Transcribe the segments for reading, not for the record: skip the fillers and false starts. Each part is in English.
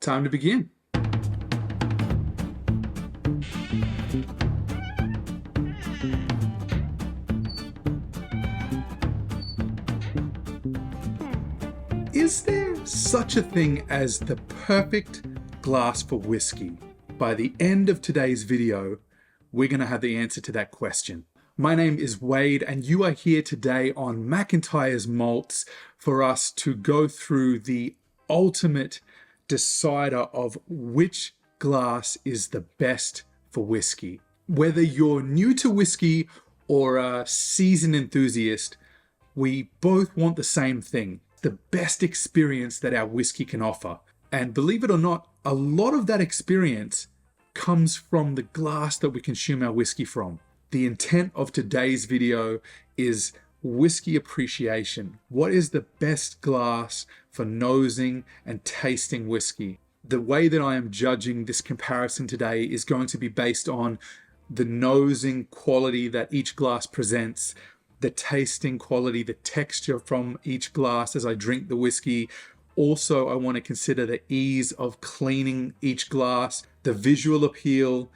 Time to begin. Is there such a thing as the perfect glass for whiskey? By the end of today's video, we're going to have the answer to that question. My name is Wade, and you are here today on McIntyre's Malts for us to go through the ultimate decider of which glass is the best for whiskey. Whether you're new to whiskey or a seasoned enthusiast, we both want the same thing, the best experience that our whiskey can offer. And believe it or not, a lot of that experience comes from the glass that we consume our whiskey from. The intent of today's video is whiskey appreciation. What is the best glass for nosing and tasting whiskey? The way that I am judging this comparison today is going to be based on the nosing quality that each glass presents, the tasting quality, the texture from each glass as I drink the whiskey. Also, I want to consider the ease of cleaning each glass, the visual appeal,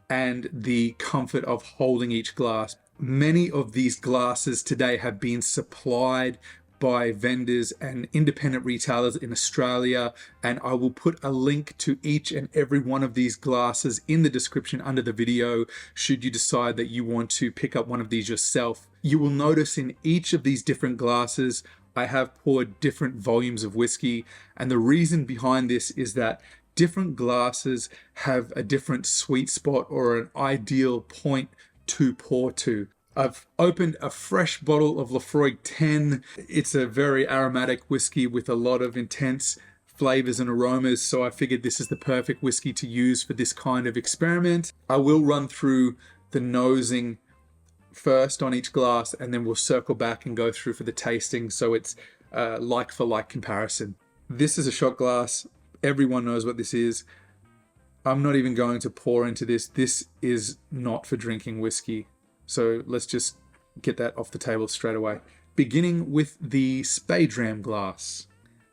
and the comfort of holding each glass. Many of these glasses today have been supplied by vendors and independent retailers in Australia, and I will put a link to each and every one of these glasses in the description under the video should you decide that you want to pick up one of these yourself. You will notice in each of these different glasses I have poured different volumes of whiskey, and the reason behind this is that different glasses have a different sweet spot or an ideal point to pour to. I've opened a fresh bottle of Laphroaig 10. It's a very aromatic whiskey with a lot of intense flavors and aromas, so I figured this is the perfect whiskey to use for this kind of experiment. I will run through the nosing first on each glass, and then we'll circle back and go through for the tasting, so it's like for like comparison. This is a shot glass. Everyone knows what this is. I'm not even going to pour into this. This is not for drinking whiskey. So let's just get that off the table straight away. Beginning with the Spey Dram glass.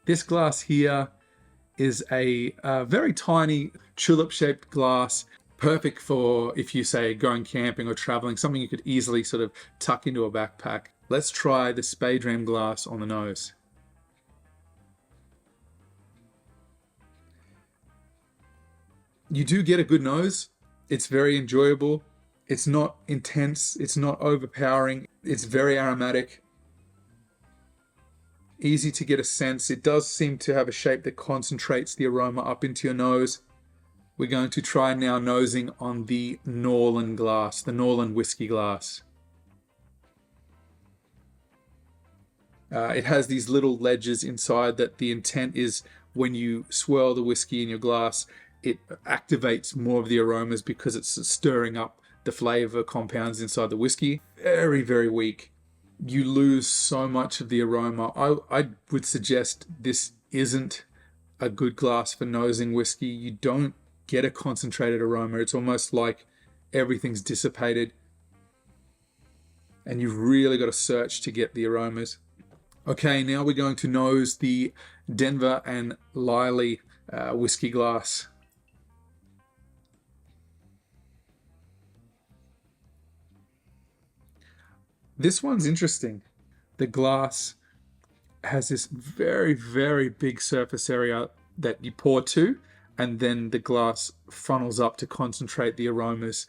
This glass here is a very tiny tulip-shaped glass, perfect for if you say going camping or traveling, something you could easily sort of tuck into a backpack. Let's try the Spey Dram glass on the nose. You do get a good nose. It's very enjoyable. It's not intense. It's not overpowering. It's very aromatic. Easy to get a sense. It does seem to have a shape that concentrates the aroma up into your nose. We're going to try now nosing on the Norlan glass, the Norlan whiskey glass. It has these little ledges inside that the intent is when you swirl the whiskey in your glass, it activates more of the aromas because it's stirring up the flavor compounds inside the whiskey. Very, very weak. You lose so much of the aroma. I would suggest this isn't a good glass for nosing whiskey. You don't get a concentrated aroma. It's almost like everything's dissipated, and you've really got to search to get the aromas. Okay, now we're going to nose the Denver and Liley whiskey glass. This one's interesting. The glass has this very, very big surface area that you pour to, and then the glass funnels up to concentrate the aromas.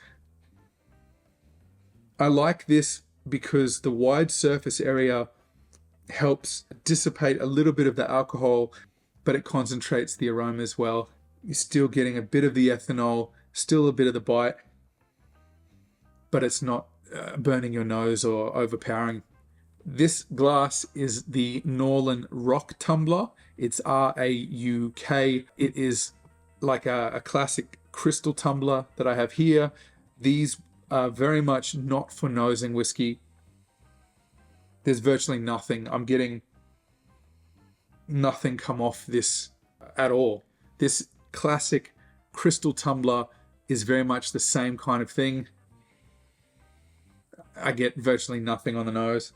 I like this because the wide surface area helps dissipate a little bit of the alcohol, but it concentrates the aromas well. You're still getting a bit of the ethanol, still a bit of the bite, but it's not burning your nose or overpowering. This glass is the Norlan Rauk Tumbler. It's R-A-U-K. It is like a classic crystal tumbler that I have here. These are very much not for nosing whiskey. There's virtually nothing. I'm getting nothing come off this at all. This classic crystal tumbler is very much the same kind of thing. I get virtually nothing on the nose.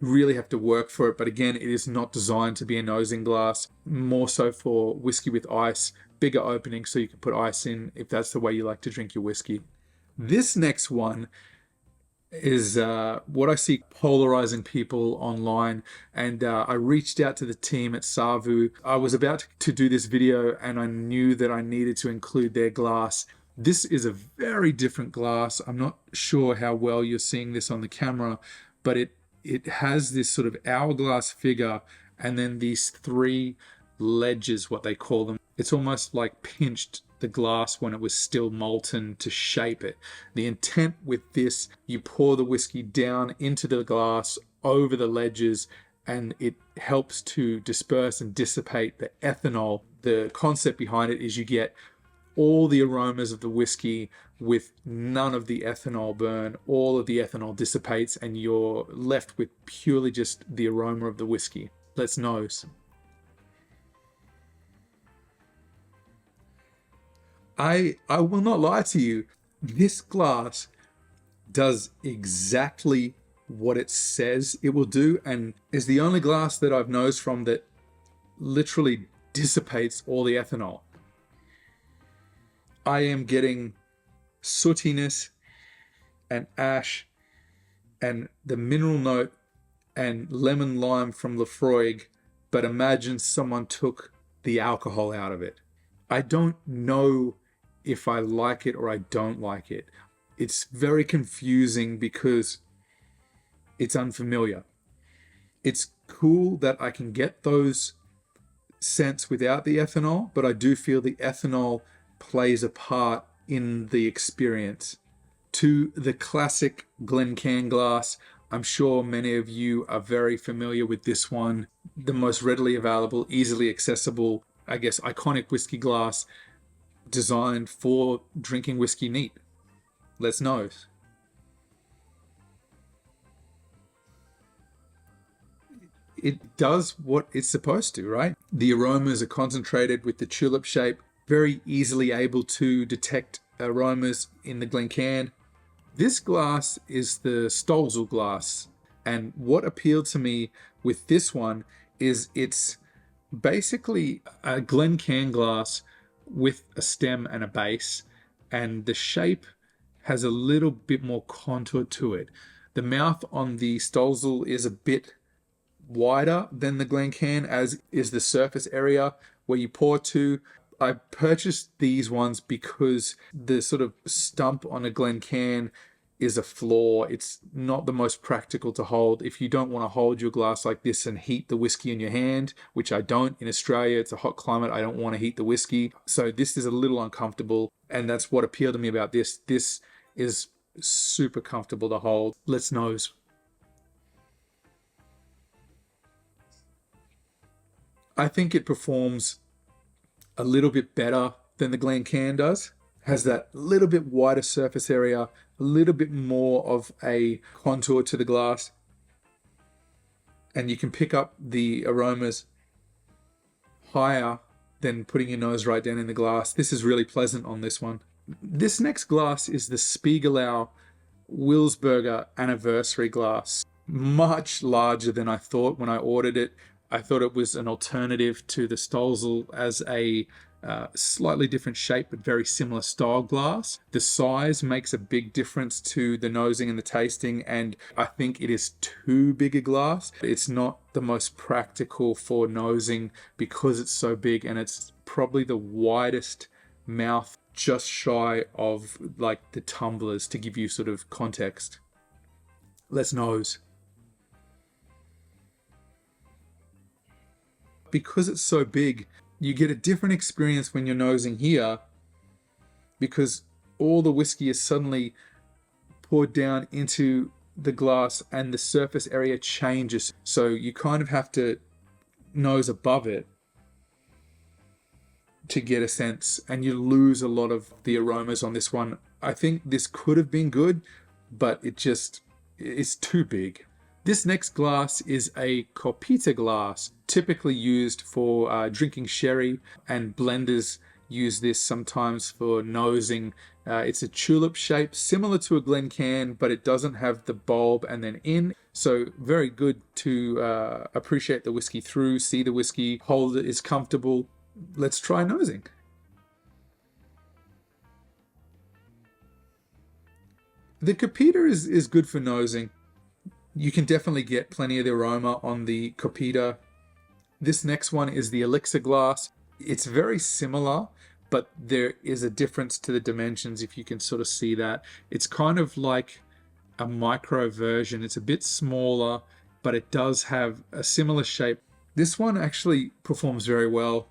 You really have to work for it, but again, it is not designed to be a nosing glass, more so for whiskey with ice, bigger opening so you can put ice in if that's the way you like to drink your whiskey. This next one is what I see polarizing people online, and I reached out to the team at SAVU. I was about to do this video and I knew that I needed to include their glass. This is a very different glass. I'm not sure how well you're seeing this on the camera, but it has this sort of hourglass figure and then these three ledges, what they call them. It's almost like pinched the glass when it was still molten to shape it. The intent with this, you pour the whiskey down into the glass over the ledges and it helps to disperse and dissipate the ethanol. The concept behind it is you get all the aromas of the whiskey with none of the ethanol burn. All of the ethanol dissipates and you're left with purely just the aroma of the whiskey. Let's nose. I will not lie to you. This glass does exactly what it says it will do, and is the only glass that I've nosed from that literally dissipates all the ethanol. I am getting sootiness and ash and the mineral note and lemon lime from Laphroaig, but imagine someone took the alcohol out of it. I don't know if I like it or I don't like it. It's very confusing because it's unfamiliar. It's cool that I can get those scents without the ethanol, but I do feel the ethanol plays a part in the experience. To the classic Glencairn glass, I'm sure many of you are very familiar with this one. The most readily available, easily accessible, I guess, iconic whiskey glass designed for drinking whiskey neat. Let's nose. It does what it's supposed to, right? The aromas are concentrated with the tulip shape, very easily able to detect aromas in the Glencairn. This glass is the Stölzle glass, and what appealed to me with this one is it's basically a Glencairn glass with a stem and a base, and the shape has a little bit more contour to it. The mouth on the Stölzle is a bit wider than the Glencairn, as is the surface area where you pour to. I purchased these ones because the sort of stump on a Glencairn is a flaw. It's not the most practical to hold. If you don't want to hold your glass like this and heat the whiskey in your hand, which I don't in Australia, it's a hot climate, I don't want to heat the whiskey. So this is a little uncomfortable, and that's what appealed to me about this. This is super comfortable to hold. Let's nose. I think it performs a little bit better than the Glencairn does. Has that little bit wider surface area, a little bit more of a contour to the glass, and you can pick up the aromas higher than putting your nose right down in the glass. This is really pleasant on this one. This next glass is the Spiegelau Willsberger anniversary glass. Much larger than I thought when I ordered it. I thought it was an alternative to the Stölzle as a slightly different shape but very similar style glass. The size makes a big difference to the nosing and the tasting, and I think it is too big a glass. It's not the most practical for nosing because it's so big, and it's probably the widest mouth, just shy of like the tumblers, to give you sort of context. Let's nose. Because it's so big, you get a different experience when you're nosing here, because all the whiskey is suddenly poured down into the glass and the surface area changes. So you kind of have to nose above it to get a sense, and you lose a lot of the aromas on this one. I think this could have been good, but it's too big. This next glass is a Copita glass, typically used for drinking sherry, and blenders use this sometimes for nosing. It's a tulip shape, similar to a Glencairn, but it doesn't have the bulb and then in. So very good to appreciate the whiskey through, see the whiskey, hold it is comfortable. Let's try nosing. The Copita is good for nosing. You can definitely get plenty of the aroma on the Copita. This next one is the Elixir glass. It's very similar, but there is a difference to the dimensions, if you can sort of see that. It's kind of like a micro version. It's a bit smaller, but it does have a similar shape. This one actually performs very well.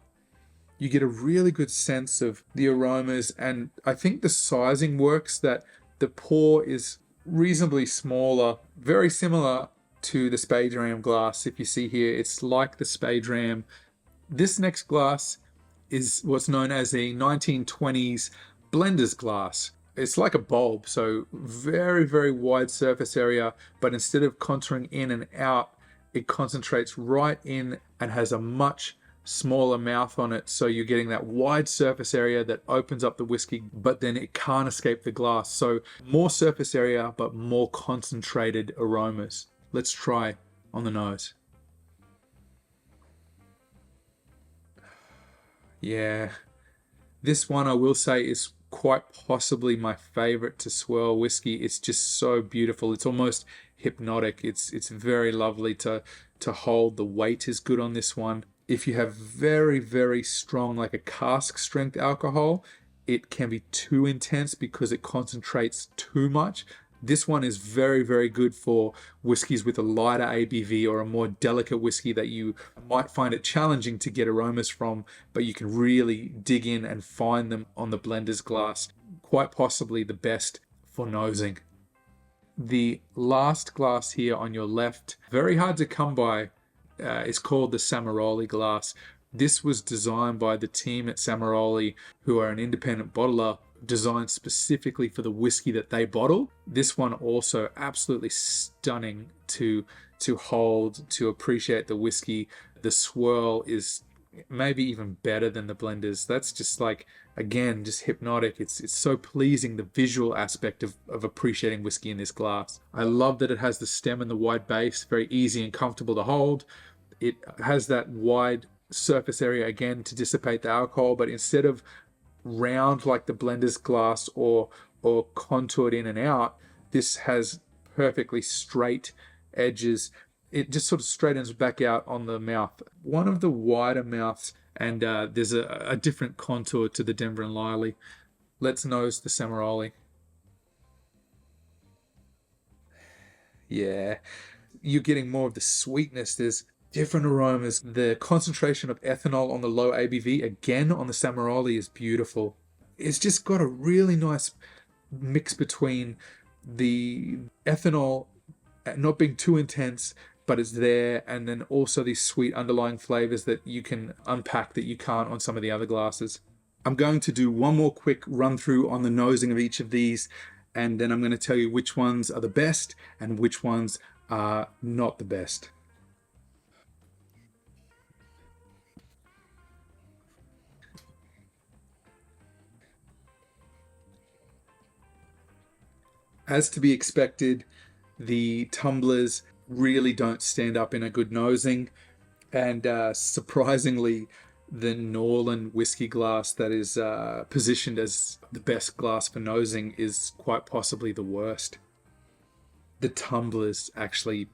You get a really good sense of the aromas, and I think the sizing works, that the pour is reasonably smaller, very similar to the Spey Dram glass. If you see here, it's like the Spey Dram. This next glass is what's known as a 1920s blender's glass. It's like a bulb, so very, very wide surface area, but instead of contouring in and out, it concentrates right in and has a much smaller mouth on it, so you're getting that wide surface area that opens up the whiskey, but then it can't escape the glass. So more surface area, but more concentrated aromas. Let's try on the nose. Yeah, this one I will say is quite possibly my favorite to swirl whiskey. It's just so beautiful. It's almost hypnotic. It's very lovely to hold. The weight is good on this one. If you have very, very strong, like a cask strength alcohol, it can be too intense because it concentrates too much. This one is very, very good for whiskies with a lighter ABV or a more delicate whiskey that you might find it challenging to get aromas from, but you can really dig in and find them on the blender's glass. Quite possibly the best for nosing. The last glass here on your left, very hard to come by. It's called the Samaroli glass. This was designed by the team at Samaroli, who are an independent bottler, designed specifically for the whiskey that they bottle. This one also absolutely stunning to hold, to appreciate the whiskey. The swirl is maybe even better than the blenders. That's just like, again, just hypnotic. It's so pleasing, the visual aspect of appreciating whiskey in this glass. I love that it has the stem and the wide base, very easy and comfortable to hold. It has that wide surface area again to dissipate the alcohol, but instead of round like the blender's glass or contoured in and out, this has perfectly straight edges. It just sort of straightens back out on the mouth. One of the wider mouths, and there's a different contour to the Denver and Liley. Let's nose the Samaroli. Yeah, you're getting more of the sweetness. There's different aromas. The concentration of ethanol on the low ABV, again on the Samaroli, is beautiful. It's just got a really nice mix between the ethanol not being too intense, but it's there, and then also these sweet underlying flavors that you can unpack that you can't on some of the other glasses. I'm going to do one more quick run through on the nosing of each of these, and then I'm going to tell you which ones are the best and which ones are not the best. As to be expected, the tumblers really don't stand up in a good nosing, and surprisingly, the Norlan whiskey glass that is positioned as the best glass for nosing is quite possibly the worst. The tumblers actually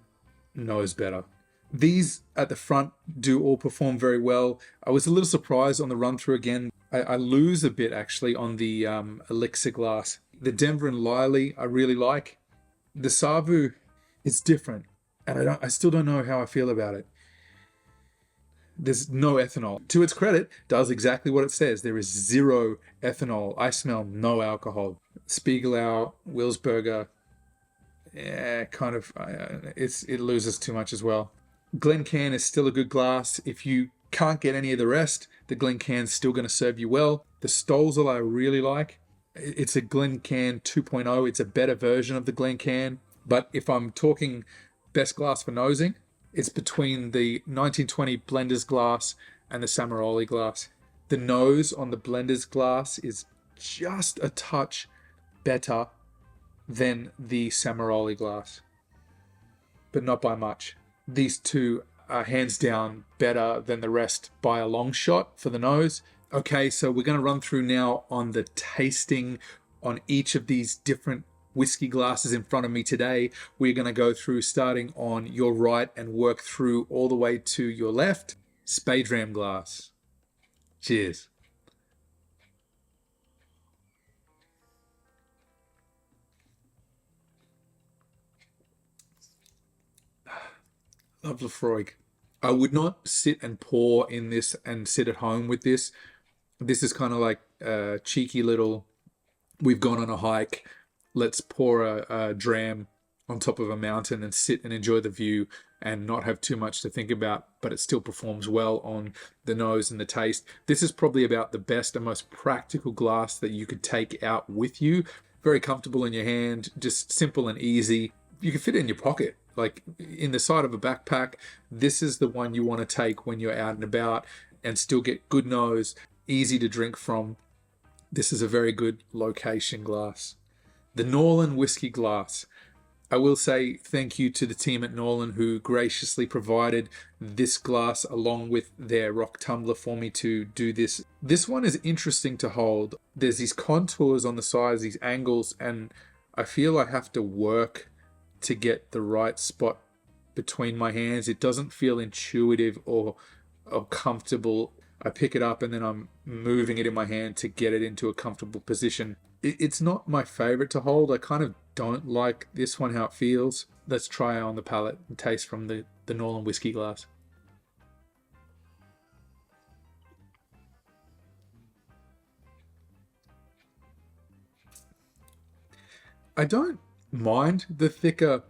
nose better. These at the front do all perform very well. I was a little surprised on the run through again. I lose a bit actually on the Elixir glass. The Denver and Liley I really like. The SAVU is different, and I still don't know how I feel about it. There's no ethanol. To its credit, does exactly what it says. There is 0 ethanol. I smell no alcohol. Spiegelau, Willsberger, kind of, it loses too much as well. Glencairn is still a good glass. If you can't get any of the rest, the Glencairn's still going to serve you well. The Stölzle I really like. It's a Glencairn 2.0. It's a better version of the Glencairn. But if I'm talking best glass for nosing, it's between the 1920 blender's glass and the Samaroli glass. The nose on the blender's glass is just a touch better than the Samaroli glass, but not by much. These two are hands down better than the rest by a long shot for the nose. Okay, so we're going to run through now on the tasting on each of these different whiskey glasses in front of me today. We're going to go through starting on your right and work through all the way to your left. Spey Dram glass. Cheers. Love Laphroaig. I would not sit and pour in this and sit at home with this. This is kind of like a cheeky little, we've gone on a hike, let's pour a dram on top of a mountain and sit and enjoy the view and not have too much to think about, but it still performs well on the nose and the taste. This is probably about the best and most practical glass that you could take out with you. Very comfortable in your hand, just simple and easy. You can fit it in your pocket, like in the side of a backpack. This is the one you want to take when you're out and about and still get good nose, easy to drink from. This is a very good location glass. The Norlan Whisky Glass. I will say thank you to the team at Norlan who graciously provided this glass along with their Rauk tumbler for me to do this. This one is interesting to hold. There's these contours on the sides, these angles, and I feel I have to work to get the right spot between my hands. It doesn't feel intuitive or comfortable. I pick it up and then I'm moving it in my hand to get it into a comfortable position. It's not my favorite to hold. I kind of don't like this one, how it feels. Let's try on the palate and taste from the Norlan Whisky Glass. I don't mind the thicker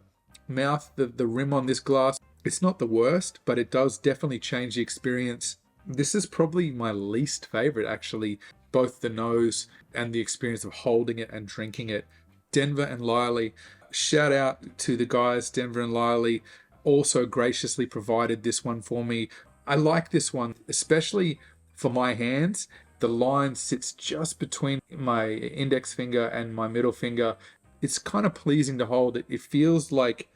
mouth, the rim on this glass. It's not the worst, but it does definitely change the experience. This is probably my least favorite, actually, both the nose and the experience of holding it and drinking it. Denver and Liley, shout out to the guys, Denver and Liley, also graciously provided this one for me. I like this one, especially for my hands. The line sits just between my index finger and my middle finger. It's kind of pleasing to hold. It feels like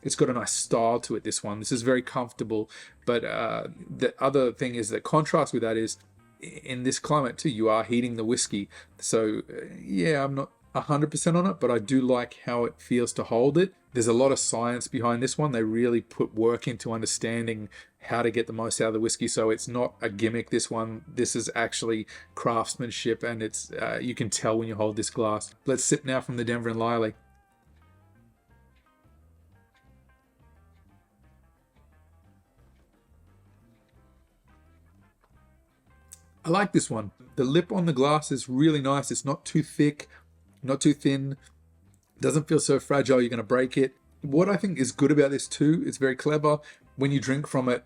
it's got a nice style to it, this one. This is very comfortable. But the other thing is that contrast with that is, in this climate too, you are heating the whiskey. So yeah, I'm not 100% on it, but I do like how it feels to hold it. There's a lot of science behind this one. They really put work into understanding how to get the most out of the whiskey. So it's not a gimmick, this one. This is actually craftsmanship, and it's you can tell when you hold this glass. Let's sip now from the Denver and Liley. I like this one. The lip on the glass is really nice. It's not too thick, not too thin. Doesn't feel so fragile you're going to break it. What I think is good about this too, it's very clever. When you drink from it,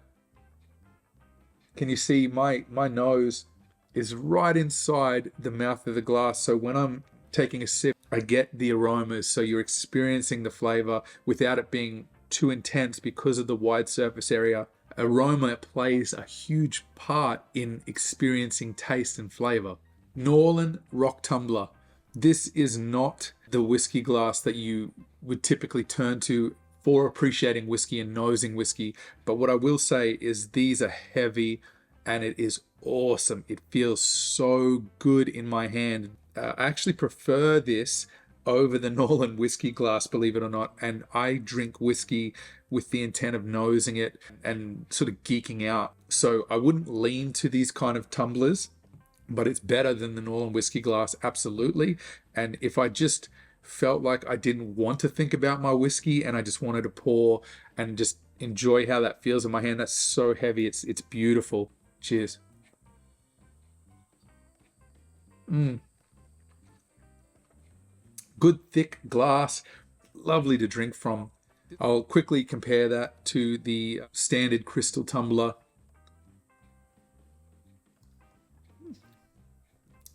can you see my nose is right inside the mouth of the glass. So when I'm taking a sip, I get the aromas. So you're experiencing the flavor without it being too intense because of the wide surface area. Aroma plays a huge part in experiencing taste and flavor. Norlan Rauk Tumbler. This is not the whiskey glass that you would typically turn to for appreciating whiskey and nosing whiskey. But what I will say is these are heavy and it is awesome. It feels so good in my hand. I actually prefer this over the Norlan whiskey glass, believe it or not. And I drink whiskey with the intent of nosing it and sort of geeking out. So I wouldn't lean to these kind of tumblers, but it's better than the Norlan whiskey glass, absolutely. And if I just felt like I didn't want to think about my whiskey and I just wanted to pour and just enjoy how that feels in my hand, that's so heavy. It's beautiful. Cheers. Good thick glass, lovely to drink from. I'll quickly compare that to the standard crystal tumbler.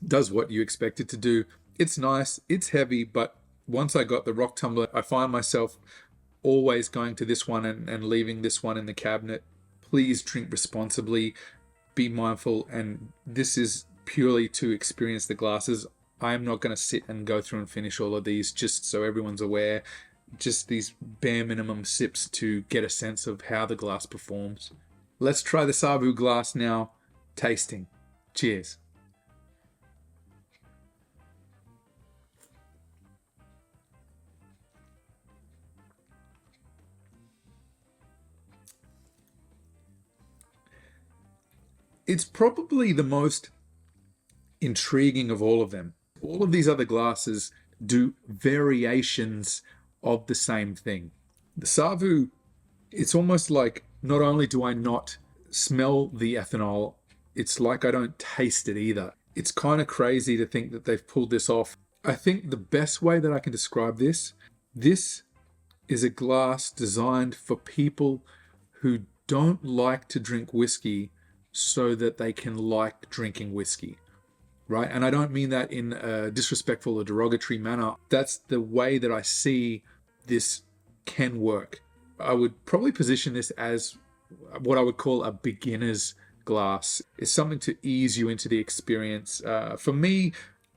Does what you expect it to do. It's nice, it's heavy, but once I got the Rauk tumbler, I find myself always going to this one and leaving this one in the cabinet. Please drink responsibly. be mindful, and this is purely to experience the glasses. I am not going to sit and go through and finish all of these, just so everyone's aware. Just these bare minimum sips to get a sense of how the glass performs. Let's try the SAVU glass now. Tasting. Cheers. It's probably the most intriguing of all of them. All of these other glasses do variations of the same thing. The SAVU, it's almost like not only do I not smell the ethanol, it's like I don't taste it either. It's kind of crazy to think that they've pulled this off. I think the best way that I can describe this is a glass designed for people who don't like to drink whiskey so that they can like drinking whiskey, right? And I don't mean that in a disrespectful or derogatory manner. That's the way that I see this can work. I would probably position this as what I would call a beginner's glass. It's something to ease you into the experience. For me,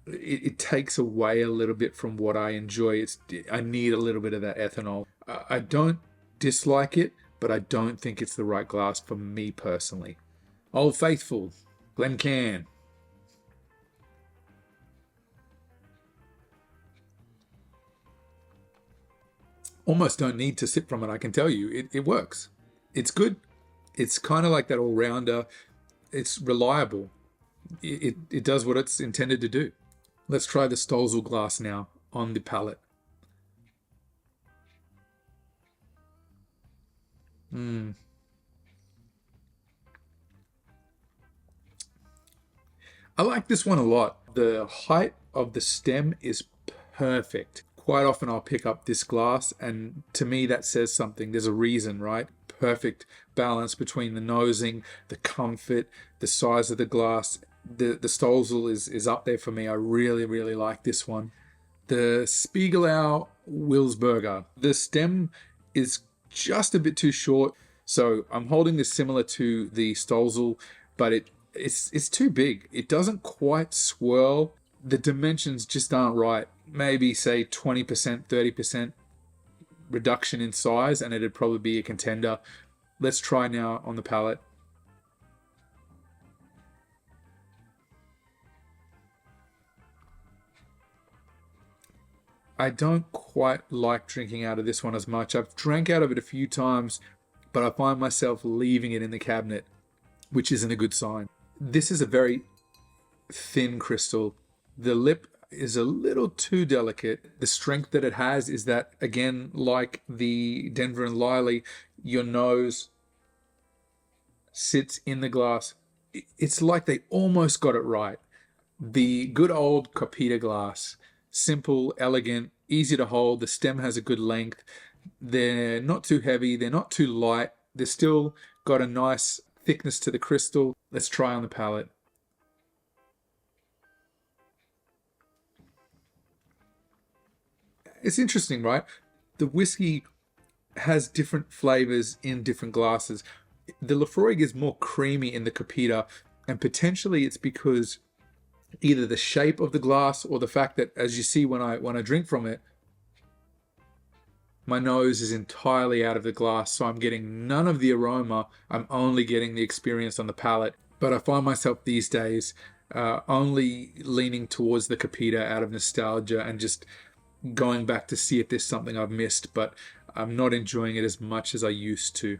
it takes away a little bit from what I enjoy. I need a little bit of that ethanol. I don't dislike it, but I don't think it's the right glass for me personally. Old Faithful, Glencairn. Almost don't need to sip from it, I can tell you. It works. It's good. It's kind of like that all-rounder. It's reliable. It does what it's intended to do. Let's try the Stölzle glass now on the palate. I like this one a lot. The height of the stem is perfect. Quite often I'll pick up this glass, and to me that says something. There's a reason, right? Perfect balance between the nosing, the comfort, the size of the glass. The Stölzle is up there for me. I really, really like this one. The Spiegelau Willsberger. The stem is just a bit too short, so I'm holding this similar to the Stölzle, but it's too big. It doesn't quite swirl. The dimensions just aren't right. Maybe say 20%, 30% reduction in size, and it'd probably be a contender. Let's try now on the palate. I don't quite like drinking out of this one as much. I've drank out of it a few times, but I find myself leaving it in the cabinet, which isn't a good sign. This is a very thin crystal. The lip is a little too delicate. The strength that it has is that, again, like the Denver and Liley, your nose sits in the glass. It's like they almost got it right. The good old Copita glass, simple, elegant, easy to hold. The stem has a good length. They're not too heavy. They're not too light. They've still got a nice thickness to the crystal. Let's try on the palate. It's interesting, right? The whiskey has different flavors in different glasses. The Laphroaig is more creamy in the Copita, and potentially it's because either the shape of the glass or the fact that, as you see when I drink from it, my nose is entirely out of the glass, so I'm getting none of the aroma. I'm only getting the experience on the palate. But I find myself these days only leaning towards the Copita out of nostalgia and just going back to see if there's something I've missed, but I'm not enjoying it as much as I used to.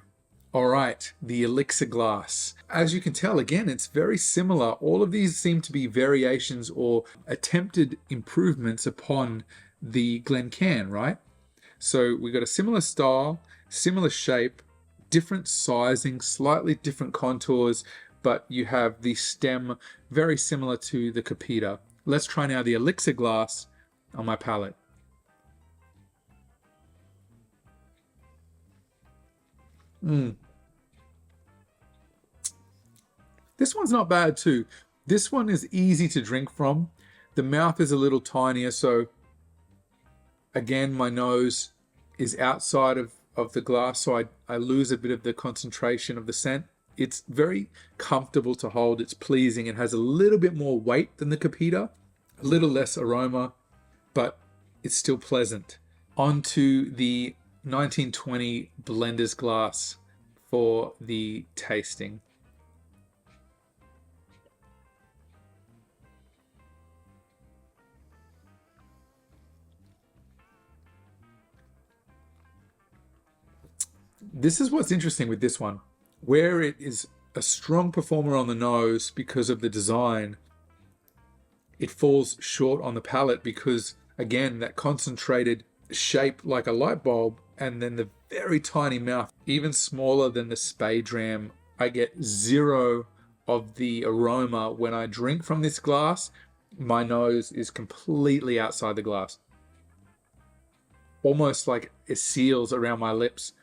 All right, the Elixir glass. As you can tell, again, it's very similar. All of these seem to be variations or attempted improvements upon the Glencairn, right? So we got a similar style, similar shape, different sizing, slightly different contours, but you have the stem very similar to the Copita. Let's try now the Elixir glass on my palate. This one's not bad too. This one is easy to drink from. The mouth is a little tinier, so again, my nose is outside of the glass, so I lose a bit of the concentration of the scent. It's very comfortable to hold. It's pleasing. It has a little bit more weight than the Copita, a little less aroma, but it's still pleasant. Onto the 1920 blender's glass for the tasting. This is what's interesting with this one. Where it is a strong performer on the nose because of the design, it falls short on the palate because, again, that concentrated shape like a light bulb, and then the very tiny mouth, even smaller than the Spey Dram. I get zero of the aroma when I drink from this glass. My nose is completely outside the glass. Almost like it seals around my lips.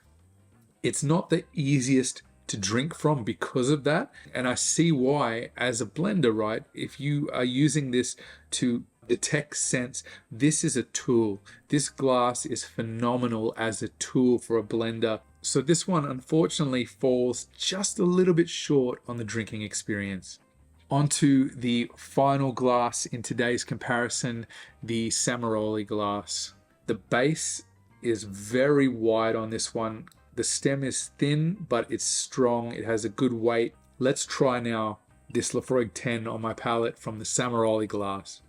It's not the easiest to drink from because of that. And I see why as a blender, right? If you are using this to detect scents, this is a tool. This glass is phenomenal as a tool for a blender. So this one unfortunately falls just a little bit short on the drinking experience. Onto the final glass in today's comparison, the Samaroli glass. The base is very wide on this one. The stem is thin, but it's strong. It has a good weight. Let's try now this Laphroaig 10 on my palate from the Samaroli glass.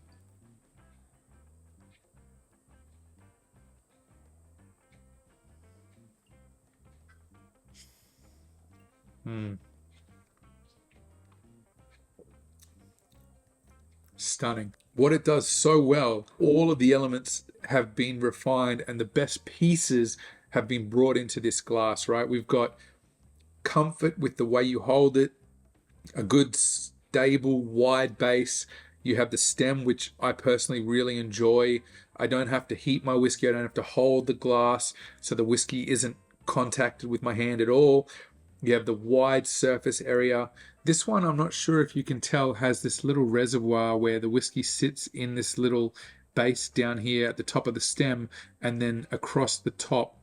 Stunning. What it does so well, all of the elements have been refined and the best pieces have been brought into this glass, right? We've got comfort with the way you hold it, a good stable wide base. You have the stem, which I personally really enjoy. I don't have to heat my whiskey. I don't have to hold the glass, so the whiskey isn't contacted with my hand at all. You have the wide surface area. This one, I'm not sure if you can tell, has this little reservoir where the whiskey sits in this little base down here at the top of the stem, and then across the top,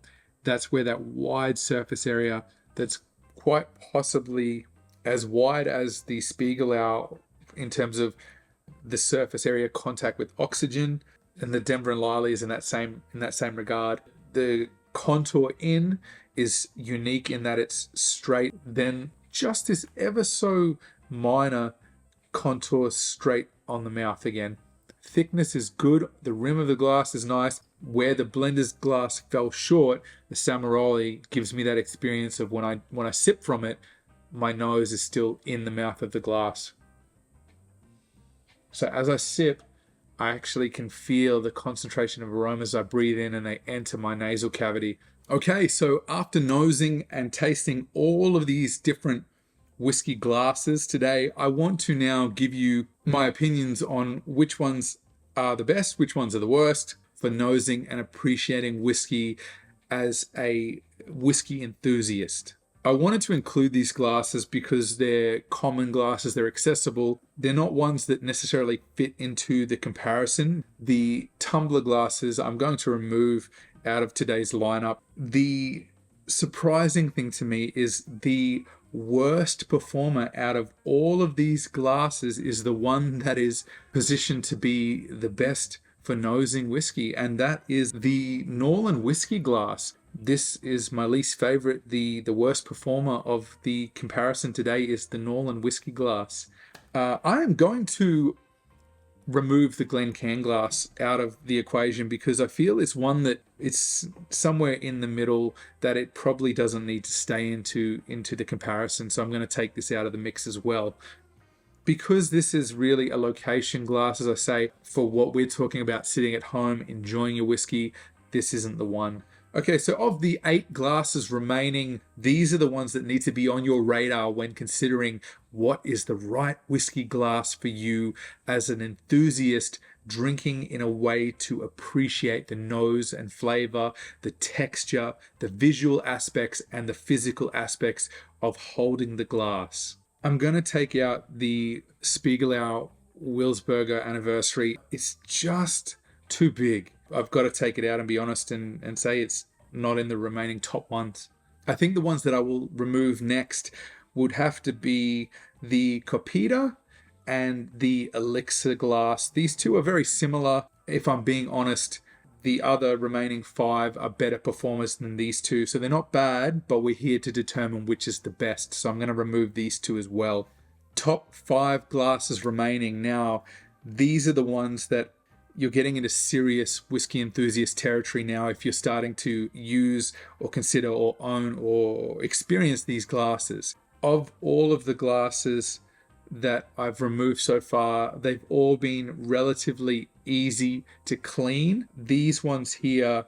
that's where that wide surface area that's quite possibly as wide as the Spiegelau in terms of the surface area contact with oxygen, and the Denver and Liley is in that same regard. The contour in is unique in that it's straight, then just this ever so minor contour straight on the mouth again. Thickness is good. The rim of the glass is nice. Where the blender's glass fell short, the Samaroli gives me that experience of when I sip from it, my nose is still in the mouth of the glass. So as I sip, I actually can feel the concentration of aromas I breathe in and they enter my nasal cavity. Okay, so after nosing and tasting all of these different whiskey glasses today, I want to now give you my opinions on which ones are the best, which ones are the worst for nosing and appreciating whiskey as a whiskey enthusiast. I wanted to include these glasses because they're common glasses, they're accessible. They're not ones that necessarily fit into the comparison. The Tumbler glasses I'm going to remove out of today's lineup. The surprising thing to me is the worst performer out of all of these glasses is the one that is positioned to be the best for nosing whiskey, and that is the Norlan whiskey glass. This is my least favorite. The worst performer of the comparison today is the Norlan whiskey glass. I am going to remove the Glencairn glass out of the equation because I feel it's one that it's somewhere in the middle that it probably doesn't need to stay into the comparison. So I'm going to take this out of the mix as well. Because this is really a location glass, as I say, for what we're talking about, sitting at home, enjoying your whiskey, this isn't the one. Okay, so of the 8 glasses remaining, these are the ones that need to be on your radar when considering what is the right whiskey glass for you as an enthusiast drinking in a way to appreciate the nose and flavor, the texture, the visual aspects, and the physical aspects of holding the glass. I'm going to take out the Spiegelau Willsberger anniversary. It's just too big. I've got to take it out and be honest and say it's not in the remaining top ones. I think the ones that I will remove next would have to be the Copita and the Elixir glass. These two are very similar. If I'm being honest, the other remaining 5 are better performers than these two. So they're not bad, but we're here to determine which is the best. So I'm going to remove these two as well. Top 5 glasses remaining. Now, these are the ones that you're getting into serious whiskey enthusiast territory now if you're starting to use or consider or own or experience these glasses. Of all of the glasses that I've removed so far, they've all been relatively easy to clean. These ones here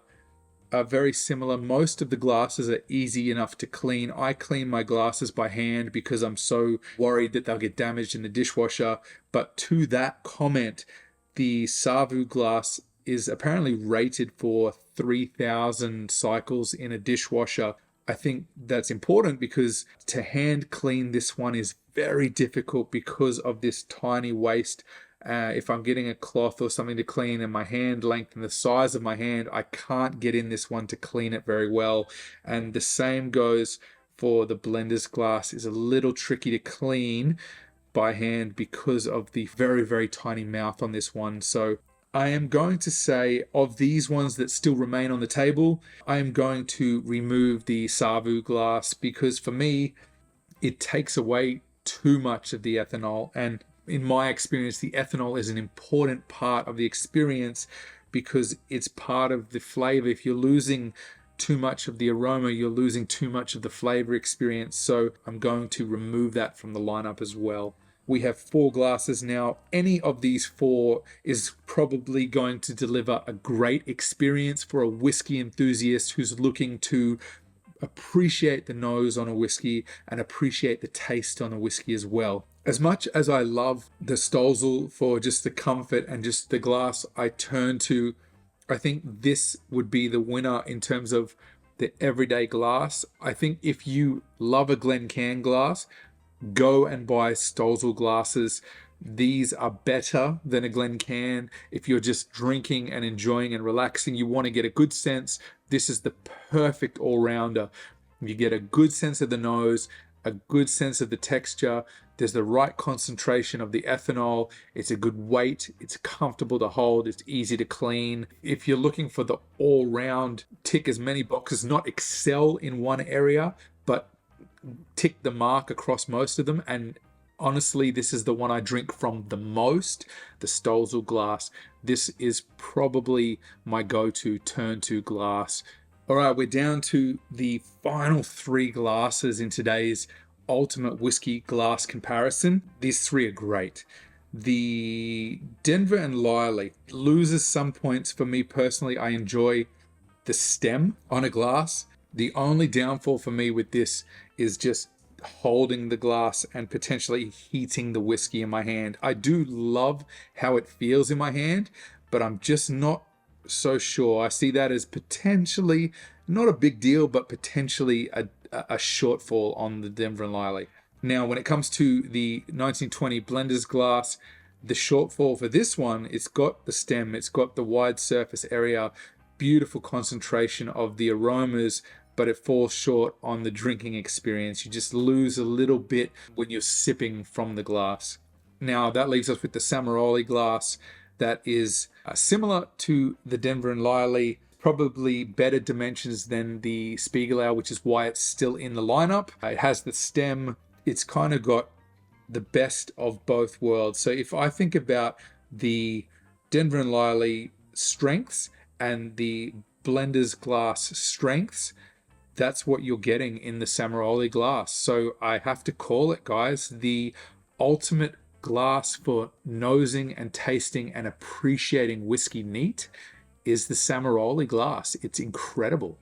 are very similar. Most of the glasses are easy enough to clean. I clean my glasses by hand because I'm so worried that they'll get damaged in the dishwasher. But to that comment, the SAVU glass is apparently rated for 3,000 cycles in a dishwasher. I think that's important because to hand clean this one is very difficult because of this tiny waste. If I'm getting a cloth or something to clean and my hand length and the size of my hand, I can't get in this one to clean it very well. And the same goes for the blender's glass. It's a little tricky to clean by hand because of the very, very tiny mouth on this one. So I am going to say, of these ones that still remain on the table, I am going to remove the SAVU glass because for me, it takes away too much of the ethanol. And in my experience, the ethanol is an important part of the experience because it's part of the flavor. If you're losing too much of the aroma, you're losing too much of the flavor experience. So I'm going to remove that from the lineup as well. We have 4 glasses now. Any of these 4 is probably going to deliver a great experience for a whiskey enthusiast who's looking to appreciate the nose on a whiskey and appreciate the taste on a whiskey as well. As much as I love the Stölzle for just the comfort and just the glass I turn to, I think this would be the winner in terms of the everyday glass. I think if you love a Glencairn glass, go and buy Stölzle glasses. These are better than a Glencairn. If you're just drinking and enjoying and relaxing, you want to get a good sense, this is the perfect all-rounder. You get a good sense of the nose, a good sense of the texture, there's the right concentration of the ethanol, it's a good weight, it's comfortable to hold, it's easy to clean. If you're looking for the all-round, tick as many boxes, not excel in one area, but tick the mark across most of them, and honestly, this is the one I drink from the most, the Stölzle glass. This is probably my go-to turn-to glass. All right, we're down to the final 3 glasses in today's ultimate whiskey glass comparison. These 3 are great. The Denver and Liley loses some points for me personally. I enjoy the stem on a glass. The only downfall for me with this is just holding the glass and potentially heating the whiskey in my hand. I do love how it feels in my hand, but I'm just not so sure. I see that as potentially not a big deal, but potentially a shortfall on the Denver and Liley. Now, when it comes to the 1920 blender's glass, the shortfall for this one, it's got the stem, it's got the wide surface area, beautiful concentration of the aromas, but it falls short on the drinking experience. You just lose a little bit when you're sipping from the glass. Now, that leaves us with the Samaroli glass that is similar to the Denver and Liley, probably better dimensions than the Spiegelau, which is why it's still in the lineup. It has the stem. It's kind of got the best of both worlds. So if I think about the Denver and Liley strengths and the blender's glass strengths, that's what you're getting in the Samaroli glass. So I have to call it, guys, the ultimate glass for nosing and tasting and appreciating whiskey neat is the Samaroli glass. It's incredible.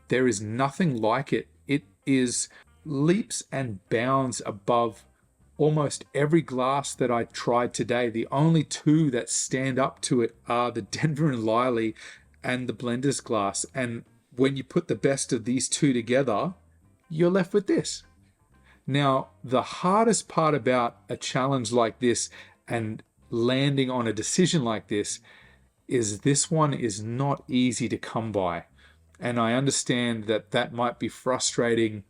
There is nothing like it. It is leaps and bounds above almost every glass that I tried today. The only 2 that stand up to it are the Denver and Liley and the blender's glass. And when you put the best of these 2 together, you're left with this. Now, the hardest part about a challenge like this and landing on a decision like this one is not easy to come by. And I understand that that might be frustrating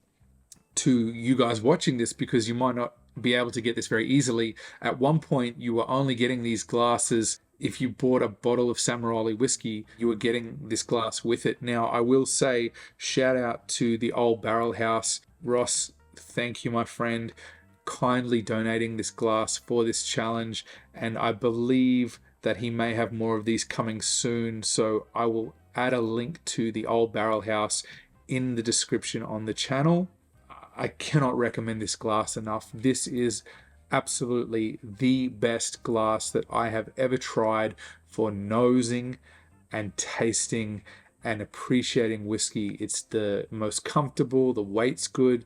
to you guys watching this, because you might not be able to get this very easily. At one point, you were only getting these glasses if you bought a bottle of Samaroli whiskey. You were getting this glass with it. Now, I will say, shout out to the Old Barrel House. Ross, thank you, my friend, kindly donating this glass for this challenge. And I believe that he may have more of these coming soon. So I will add a link to the Old Barrel House in the description on the channel. I cannot recommend this glass enough. This is absolutely the best glass that I have ever tried for nosing and tasting and appreciating whiskey. It's the most comfortable, the weight's good.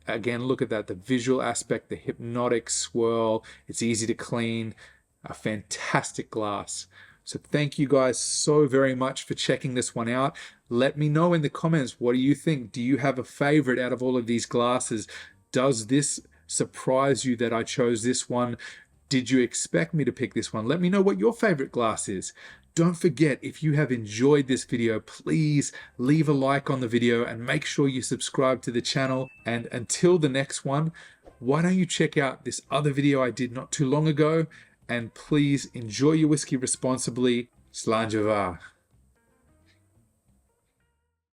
Again, look at that, the visual aspect, the hypnotic swirl. It's easy to clean, a fantastic glass. So thank you guys so very much for checking this one out. Let me know in the comments, what do you think? Do you have a favorite out of all of these glasses? Does this surprise you that I chose this one? Did you expect me to pick this one? Let me know what your favorite glass is. Don't forget, if you have enjoyed this video, please leave a like on the video and make sure you subscribe to the channel. And until the next one, why don't you check out this other video I did not too long ago? And please enjoy your whiskey responsibly. Slàinte mhath.